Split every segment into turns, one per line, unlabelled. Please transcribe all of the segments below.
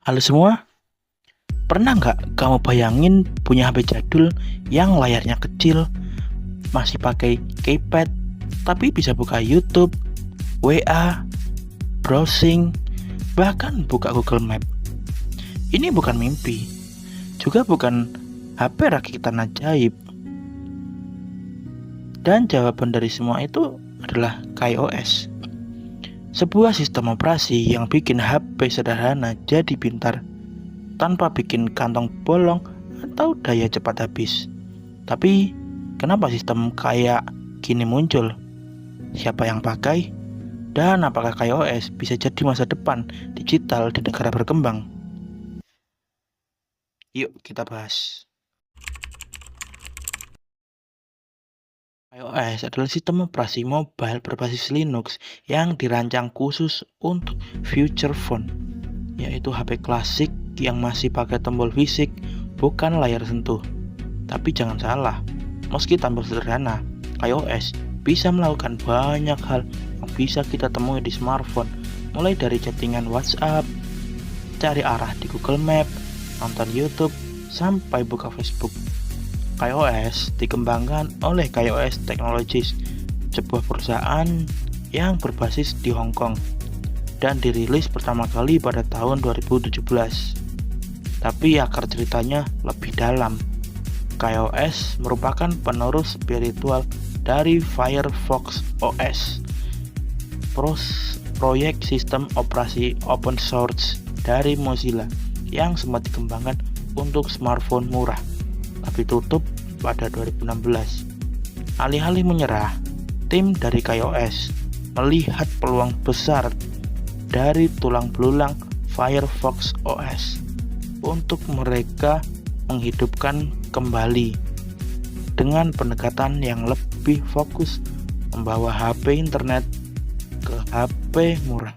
Halo semua, pernah nggak kamu bayangin punya HP jadul yang layarnya kecil, masih pakai keypad, tapi bisa buka YouTube, WA, browsing, bahkan buka Google Map? Ini bukan mimpi, juga bukan HP rakitan ajaib. Dan jawaban dari semua itu adalah KaiOS. Sebuah sistem operasi yang bikin HP sederhana jadi pintar, tanpa bikin kantong bolong atau daya cepat habis. Tapi kenapa sistem kayak gini muncul? Siapa yang pakai? Dan apakah KaiOS bisa jadi masa depan digital di negara berkembang? Yuk kita bahas. iOS adalah sistem operasi mobile berbasis Linux yang dirancang khusus untuk feature phone, yaitu HP klasik yang masih pakai tombol fisik, bukan layar sentuh. Tapi jangan salah, meski tampil sederhana, iOS bisa melakukan banyak hal yang bisa kita temui di smartphone, mulai dari chattingan WhatsApp, cari arah di Google Map, nonton YouTube, sampai buka Facebook. KaiOS dikembangkan oleh KaiOS Technologies, sebuah perusahaan yang berbasis di Hong Kong dan dirilis pertama kali pada tahun 2017. Tapi akar ceritanya lebih dalam. KaiOS merupakan penerus spiritual dari Firefox OS, proyek sistem operasi open source dari Mozilla yang sempat dikembangkan untuk smartphone murah, tapi tutup pada 2016. Alih-alih menyerah, tim dari KaiOS melihat peluang besar dari tulang belulang Firefox OS untuk mereka menghidupkan kembali dengan pendekatan yang lebih fokus membawa HP internet ke HP murah.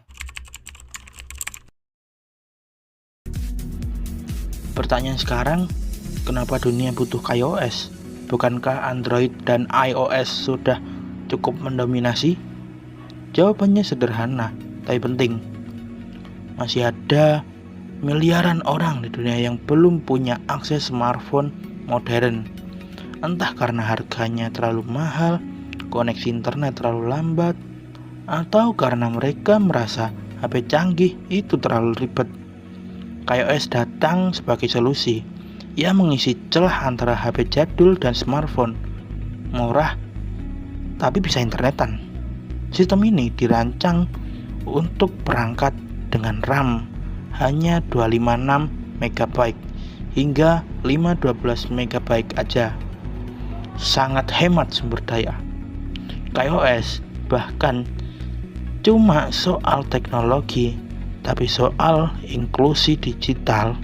Pertanyaan sekarang, kenapa dunia butuh KaiOS? Bukankah Android dan iOS sudah cukup mendominasi? Jawabannya sederhana, tapi penting. Masih ada miliaran orang di dunia yang belum punya akses smartphone modern. Entah karena harganya terlalu mahal, koneksi internet terlalu lambat, atau karena mereka merasa HP canggih itu terlalu ribet. KaiOS datang sebagai solusi. Ia mengisi celah antara HP jadul dan smartphone murah tapi bisa internetan. Sistem ini dirancang untuk perangkat dengan RAM hanya 256 MB hingga 512 MB aja. Sangat hemat sumber daya. KaiOS bahkan cuma soal teknologi, tapi soal inklusi digital,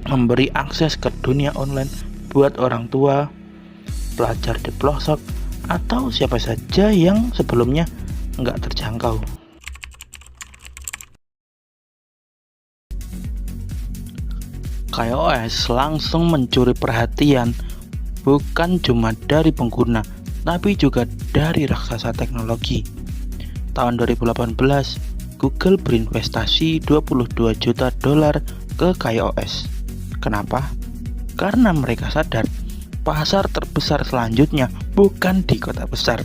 memberi akses ke dunia online buat orang tua, pelajar di pelosok, atau siapa saja yang sebelumnya nggak terjangkau. KaiOS langsung mencuri perhatian bukan cuma dari pengguna, tapi juga dari raksasa teknologi. Tahun 2018, Google berinvestasi $22 juta ke KaiOS. Kenapa? Karena mereka sadar pasar terbesar selanjutnya bukan di kota besar,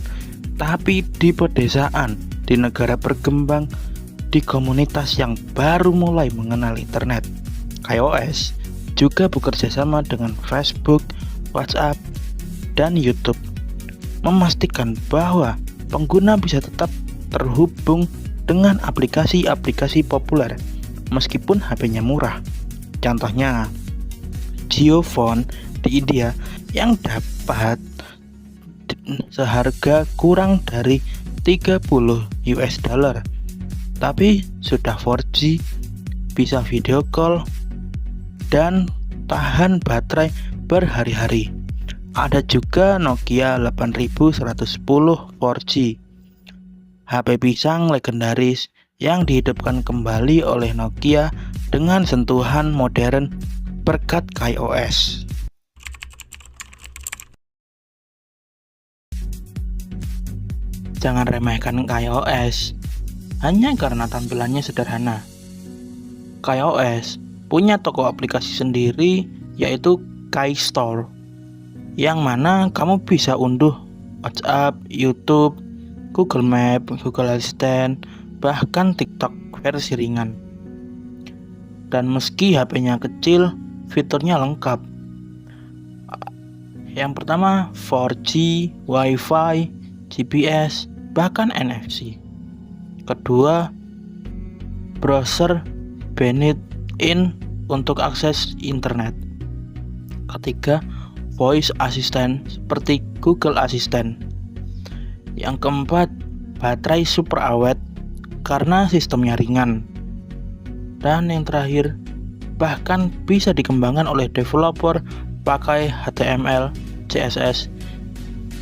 tapi di pedesaan, di negara berkembang, di komunitas yang baru mulai mengenal internet. KaiOS juga bekerja sama dengan Facebook, WhatsApp, dan YouTube, memastikan bahwa pengguna bisa tetap terhubung dengan aplikasi-aplikasi populer meskipun HP-nya murah. Contohnya JioPhone di India yang dapat seharga kurang dari $30, tapi sudah 4G, bisa video call, dan tahan baterai berhari-hari. Ada juga Nokia 8110 4G, HP pisang legendaris yang dihidupkan kembali oleh Nokia dengan sentuhan modern berkat KaiOS. Jangan remehkan KaiOS hanya karena tampilannya sederhana. KaiOS punya toko aplikasi sendiri, yaitu KaiStore, yang mana kamu bisa unduh WhatsApp, YouTube, Google Map, Google Assistant, bahkan TikTok versi ringan. Dan meski HP-nya kecil, fiturnya lengkap. Yang pertama 4G, Wi-Fi, GPS, bahkan NFC. Kedua, browser built-in untuk akses internet. Ketiga, voice assistant seperti Google Assistant. Yang keempat, baterai super awet karena sistemnya ringan. Dan yang terakhir, bahkan bisa dikembangkan oleh developer pakai HTML, CSS,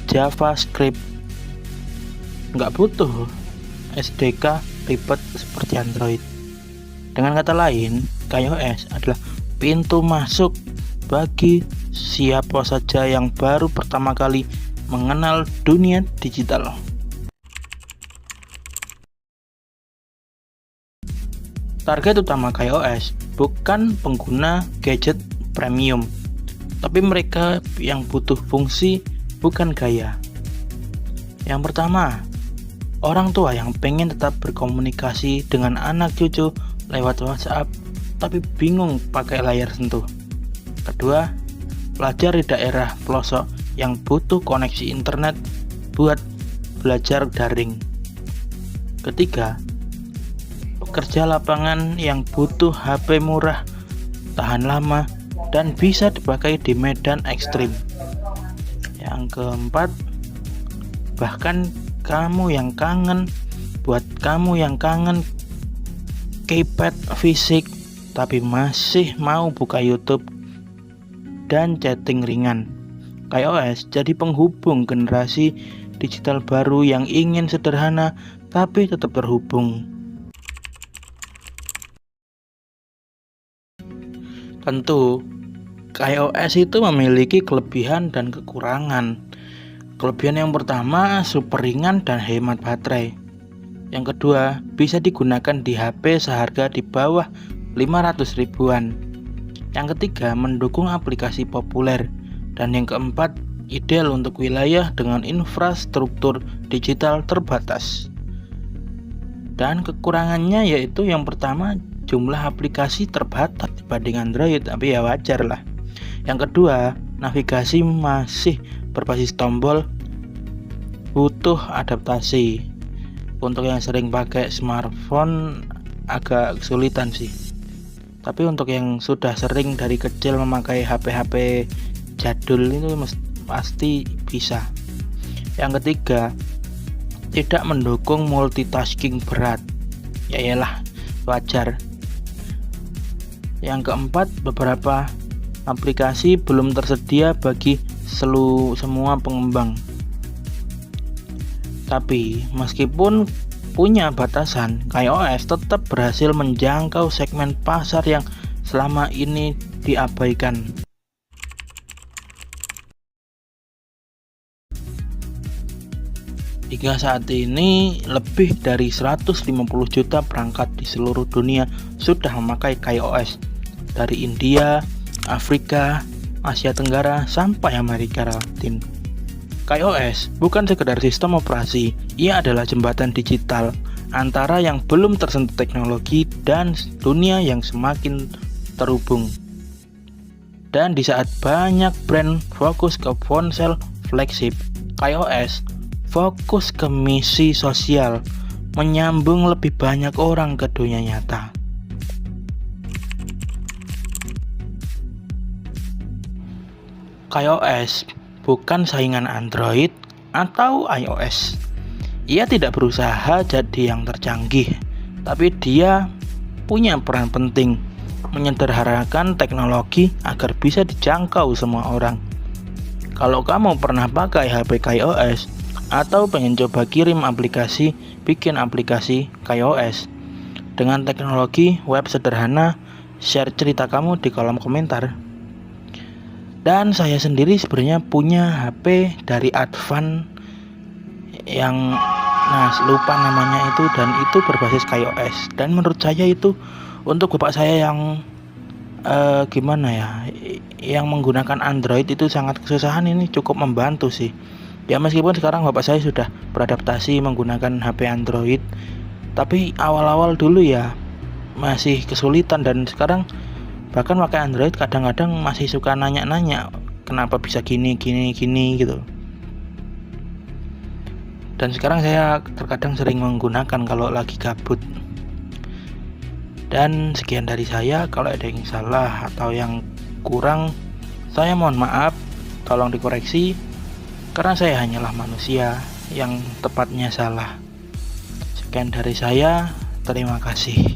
JavaScript. Nggak butuh SDK ribet seperti Android. Dengan kata lain, KaiOS adalah pintu masuk bagi siapa saja yang baru pertama kali mengenal dunia digital. Target utama KaiOS bukan pengguna gadget premium, tapi mereka yang butuh fungsi bukan gaya. Yang pertama, orang tua yang pengen tetap berkomunikasi dengan anak cucu lewat WhatsApp, tapi bingung pakai layar sentuh. Kedua, pelajar di daerah pelosok yang butuh koneksi internet buat belajar daring. Ketiga, pekerja lapangan yang butuh HP murah, tahan lama, dan bisa dipakai di medan ekstrim. Yang keempat, bahkan buat kamu yang kangen keypad fisik tapi masih mau buka YouTube dan chatting ringan. KaiOS jadi penghubung generasi digital baru yang ingin sederhana tapi tetap terhubung. Tentu, KaiOS itu memiliki kelebihan dan kekurangan. Kelebihan yang pertama, super ringan dan hemat baterai. Yang kedua, bisa digunakan di HP seharga di bawah 500 ribuan. Yang ketiga, mendukung aplikasi populer. Dan yang keempat, ideal untuk wilayah dengan infrastruktur digital terbatas. Dan kekurangannya yaitu yang pertama, jumlah aplikasi terbatas dibanding Android, tapi ya wajar lah. Yang kedua, navigasi masih berbasis tombol, butuh adaptasi. Untuk yang sering pakai smartphone agak kesulitan sih. Tapi untuk yang sudah sering dari kecil memakai HP-HP jadul itu pasti bisa. Yang ketiga, tidak mendukung multitasking berat. Ya iyalah, wajar. Yang keempat, beberapa aplikasi belum tersedia bagi semua pengembang. Tapi meskipun punya batasan, KaiOS tetap berhasil menjangkau segmen pasar yang selama ini diabaikan. Hingga saat ini, lebih dari 150 juta perangkat di seluruh dunia sudah memakai KaiOS, dari India, Afrika, Asia Tenggara, sampai Amerika Latin. KaiOS bukan sekedar sistem operasi, ia adalah jembatan digital antara yang belum tersentuh teknologi dan dunia yang semakin terhubung. Dan di saat banyak brand fokus ke ponsel flagship, KaiOS fokus ke misi sosial, menyambung lebih banyak orang ke dunia nyata. KaiOS bukan saingan Android atau iOS. Ia tidak berusaha jadi yang tercanggih, tapi dia punya peran penting menyederhanakan teknologi agar bisa dijangkau semua orang. Kalau kamu pernah pakai HP KaiOS atau pengen coba bikin aplikasi KaiOS dengan teknologi web sederhana, share cerita kamu di kolom komentar. Dan saya sendiri sebenarnya punya HP dari Advan yang lupa namanya itu, dan itu berbasis KaiOS. Dan menurut saya itu untuk bapak saya yang Gimana ya, yang menggunakan Android itu sangat kesusahan, ini cukup membantu sih. Ya meskipun sekarang bapak saya sudah beradaptasi menggunakan HP Android, tapi awal-awal dulu ya masih kesulitan, dan sekarang bahkan pakai Android kadang-kadang masih suka nanya-nanya kenapa bisa gini gini gini gitu. Dan sekarang saya terkadang sering menggunakan kalau lagi gabut. Dan sekian dari saya, kalau ada yang salah atau yang kurang, saya mohon maaf, tolong dikoreksi, karena saya hanyalah manusia yang tepatnya salah. Sekian dari saya, terima kasih.